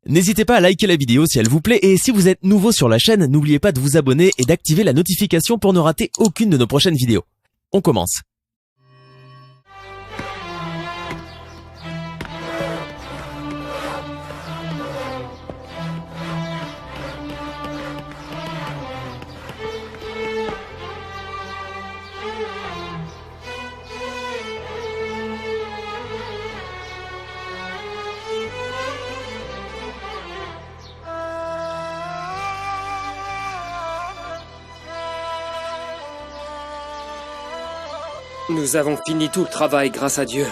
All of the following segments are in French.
N'hésitez pas à liker la vidéo si elle vous plaît et si vous êtes nouveau sur la chaîne, n'oubliez pas de vous abonner et d'activer la notification pour ne rater aucune de nos prochaines vidéos. On commence. Nous avons fini tout le travail, grâce à Dieu.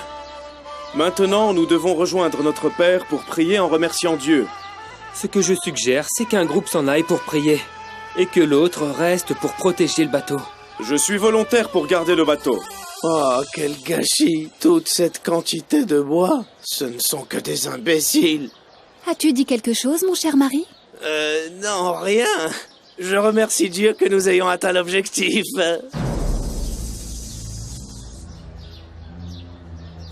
Maintenant, nous devons rejoindre notre Père pour prier en remerciant Dieu. Ce que je suggère, c'est qu'un groupe s'en aille pour prier, et que l'autre reste pour protéger le bateau. Je suis volontaire pour garder le bateau. Oh, quel gâchis! Toute cette quantité de bois, ce ne sont que des imbéciles. As-tu dit quelque chose, mon cher mari? Non, rien. Je remercie Dieu que nous ayons atteint l'objectif.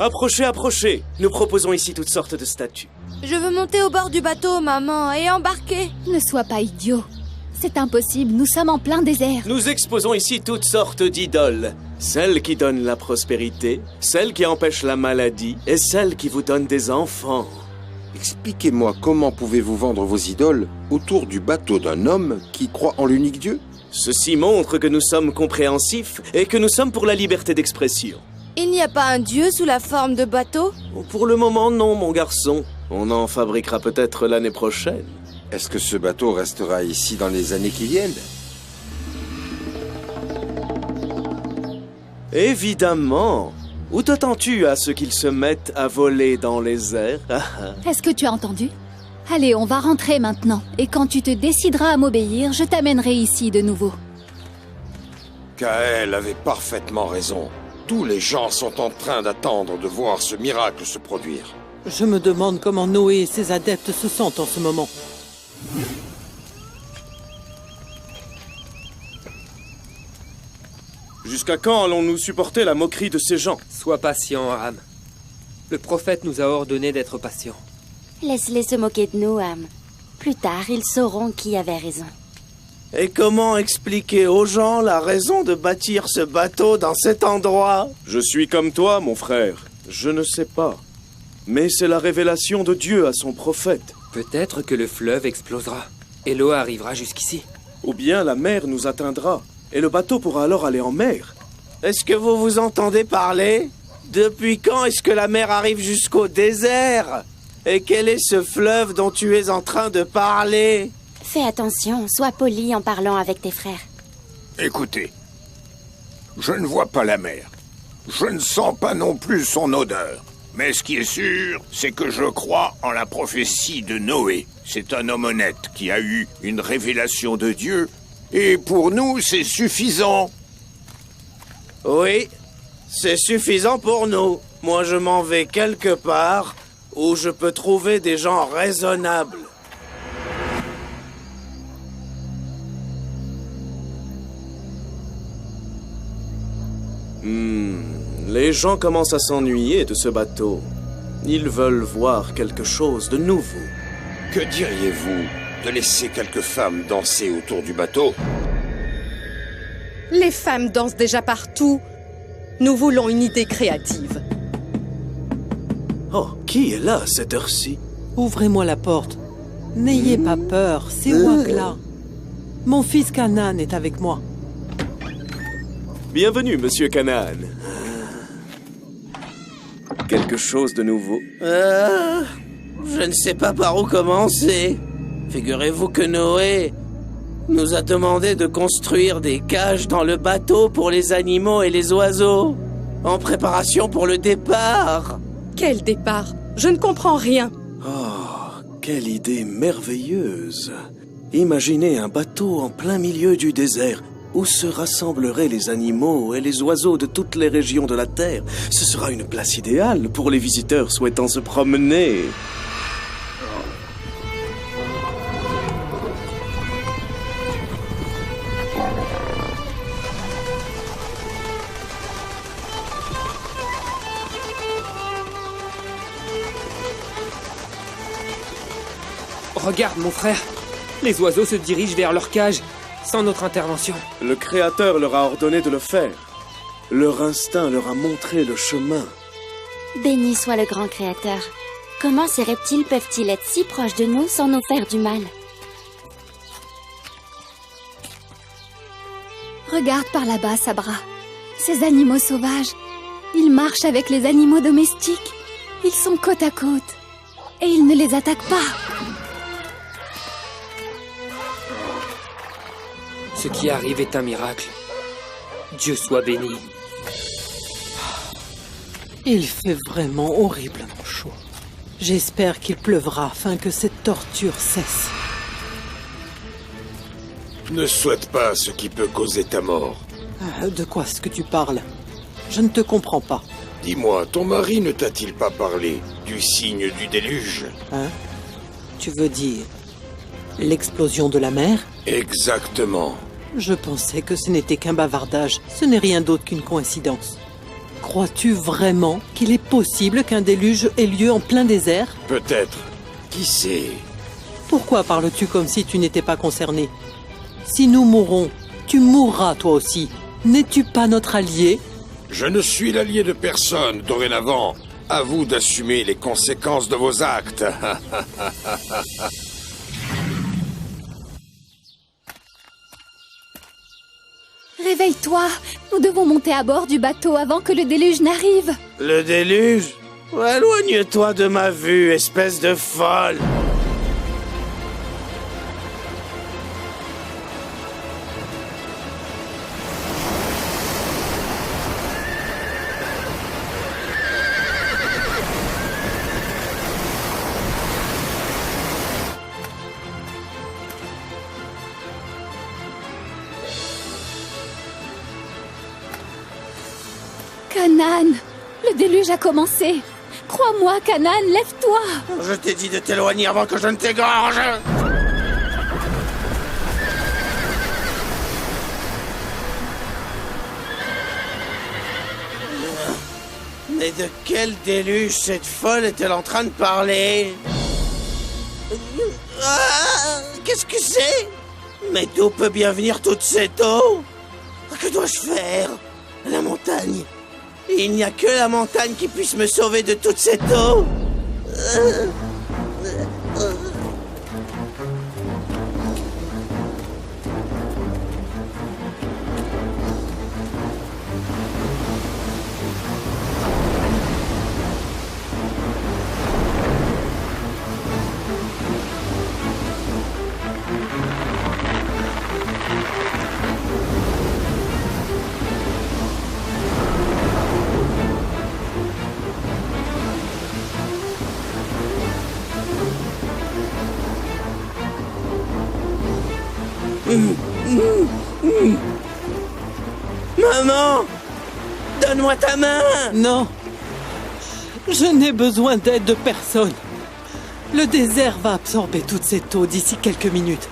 Approchez, approchez. Nous proposons ici toutes sortes de statues. Je veux monter au bord du bateau, maman, et embarquer. Ne sois pas idiot. C'est impossible, nous sommes en plein désert. Nous exposons ici toutes sortes d'idoles. Celles qui donnent la prospérité, celles qui empêchent la maladie, et celles qui vous donnent des enfants. Expliquez-moi comment pouvez-vous vendre vos idoles autour du bateau d'un homme qui croit en l'unique Dieu? Ceci montre que nous sommes compréhensifs et que nous sommes pour la liberté d'expression. Il n'y a pas un dieu sous la forme de bateau? Pour le moment, non, mon garçon. On en fabriquera peut-être l'année prochaine. Est-ce que ce bateau restera ici dans les années qui viennent? Évidemment. Où t'attends-tu à ce qu'ils se mettent à voler dans les airs? Est-ce que tu as entendu? Allez, on va rentrer maintenant. Et quand tu te décideras à m'obéir, je t'amènerai ici de nouveau. Kaël avait parfaitement raison. Tous les gens sont en train d'attendre de voir ce miracle se produire. Je me demande comment Noé et ses adeptes se sentent en ce moment. Jusqu'à quand allons-nous supporter la moquerie de ces gens? Sois patient, Aram. Le prophète nous a ordonné d'être patients. Laisse-les se moquer de nous, Ham. Plus tard, ils sauront qui avait raison. Et comment expliquer aux gens la raison de bâtir ce bateau dans cet endroit? Je suis comme toi, mon frère. Je ne sais pas. Mais c'est la révélation de Dieu à son prophète. Peut-être que le fleuve explosera, et l'eau arrivera jusqu'ici. Ou bien la mer nous atteindra, et le bateau pourra alors aller en mer. Est-ce que vous vous entendez parler? Depuis quand est-ce que la mer arrive jusqu'au désert? Et quel est ce fleuve dont tu es en train de parler? Fais attention, sois poli en parlant avec tes frères. Écoutez, je ne vois pas la mer. Je ne sens pas non plus son odeur. Mais ce qui est sûr, c'est que je crois en la prophétie de Noé. C'est un homme honnête qui a eu une révélation de Dieu. Et pour nous, c'est suffisant. Oui, c'est suffisant pour nous. Moi, je m'en vais quelque part où je peux trouver des gens raisonnables. Les gens commencent à s'ennuyer de ce bateau. Ils veulent voir quelque chose de nouveau. Que diriez-vous de laisser quelques femmes danser autour du bateau? Les femmes dansent déjà partout. Nous voulons une idée créative. Oh, qui est là à cette heure-ci? Ouvrez-moi la porte. N'ayez pas peur, c'est Ouagla. Mon fils Canaan est avec moi. Bienvenue, monsieur Canaan. Quelque chose de nouveau? Je ne sais pas par où commencer. Figurez-vous que Noé nous a demandé de construire des cages dans le bateau pour les animaux et les oiseaux, en préparation pour le départ. Quel départ? Je ne comprends rien. Oh, quelle idée merveilleuse! Imaginez un bateau en plein milieu du désert, où se rassembleraient les animaux et les oiseaux de toutes les régions de la Terre. Ce sera une place idéale pour les visiteurs souhaitant se promener. Regarde, mon frère. Les oiseaux se dirigent vers leur cage, sans notre intervention. Le Créateur leur a ordonné de le faire. Leur instinct leur a montré le chemin. Béni soit le grand créateur. Comment ces reptiles peuvent-ils être si proches de nous sans nous faire du mal? Regarde par là-bas, Sabra. Ces animaux sauvages, ils marchent avec les animaux domestiques. Ils sont côte à côte. Et ils ne les attaquent pas. Ce qui arrive est un miracle. Dieu soit béni. Il fait vraiment horriblement chaud. J'espère qu'il pleuvra afin que cette torture cesse. Ne souhaite pas ce qui peut causer ta mort. De quoi est-ce que tu parles? Je ne te comprends pas. Dis-moi, ton mari ne t'a-t-il pas parlé du signe du déluge? Hein? Tu veux dire l'explosion de la mer? Exactement. Je pensais que ce n'était qu'un bavardage. Ce n'est rien d'autre qu'une coïncidence. Crois-tu vraiment qu'il est possible qu'un déluge ait lieu en plein désert? Peut-être. Qui sait? Pourquoi parles-tu comme si tu n'étais pas concerné? Si nous mourrons, tu mourras toi aussi. N'es-tu pas notre allié? Je ne suis l'allié de personne dorénavant. À vous d'assumer les conséquences de vos actes. Réveille-toi. Nous devons monter à bord du bateau avant que le déluge n'arrive. Le déluge? Éloigne-toi de ma vue, espèce de folle! Canaan, le déluge a commencé. Crois-moi, Canaan, lève-toi. Je t'ai dit de t'éloigner avant que je ne t'égorge! Mais de quel déluge cette folle est-elle en train de parler? Ah, qu'est-ce que c'est? Mais d'où peut bien venir toute cette eau? Que dois-je faire? La montagne. Il n'y a que la montagne qui puisse me sauver de toute cette eau. Maman! Donne-moi ta main! Non. Je n'ai besoin d'aide de personne. Le désert va absorber toute cette eau d'ici quelques minutes.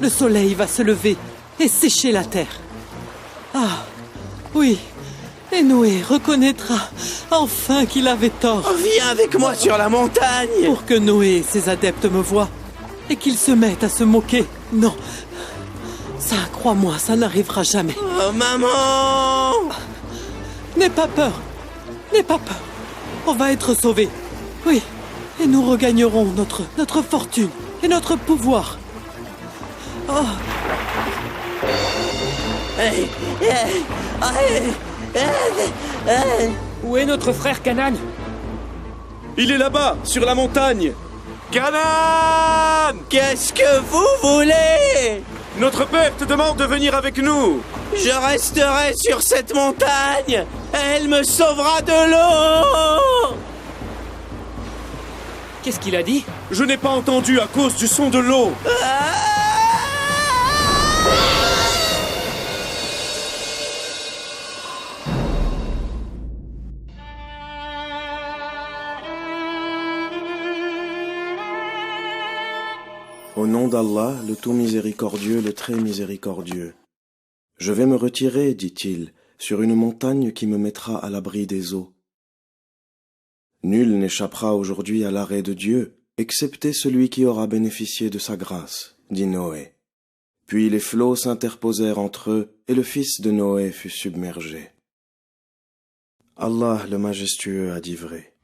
Le soleil va se lever et sécher la terre. Ah, oui. Et Noé reconnaîtra enfin qu'il avait tort. Viens avec moi sur la montagne! Pour que Noé et ses adeptes me voient et qu'ils se mettent à se moquer. Non. Ça, crois-moi, ça n'arrivera jamais. Oh, maman! N'aie pas peur. N'aie pas peur. On va être sauvés. Oui. Et nous regagnerons notre fortune et notre pouvoir. Oh. Où est notre frère Canaan? Il est là-bas, sur la montagne. Canaan! Qu'est-ce que vous voulez? Notre père te demande de venir avec nous. Je resterai sur cette montagne. Elle me sauvera de l'eau. Qu'est-ce qu'il a dit? Je n'ai pas entendu à cause du son de l'eau. Au nom d'Allah, le tout miséricordieux, le très miséricordieux. Je vais me retirer, dit-il, sur une montagne qui me mettra à l'abri des eaux. Nul n'échappera aujourd'hui à l'arrêt de Dieu, excepté celui qui aura bénéficié de sa grâce, dit Noé. Puis les flots s'interposèrent entre eux, et le fils de Noé fut submergé. Allah le majestueux a dit vrai.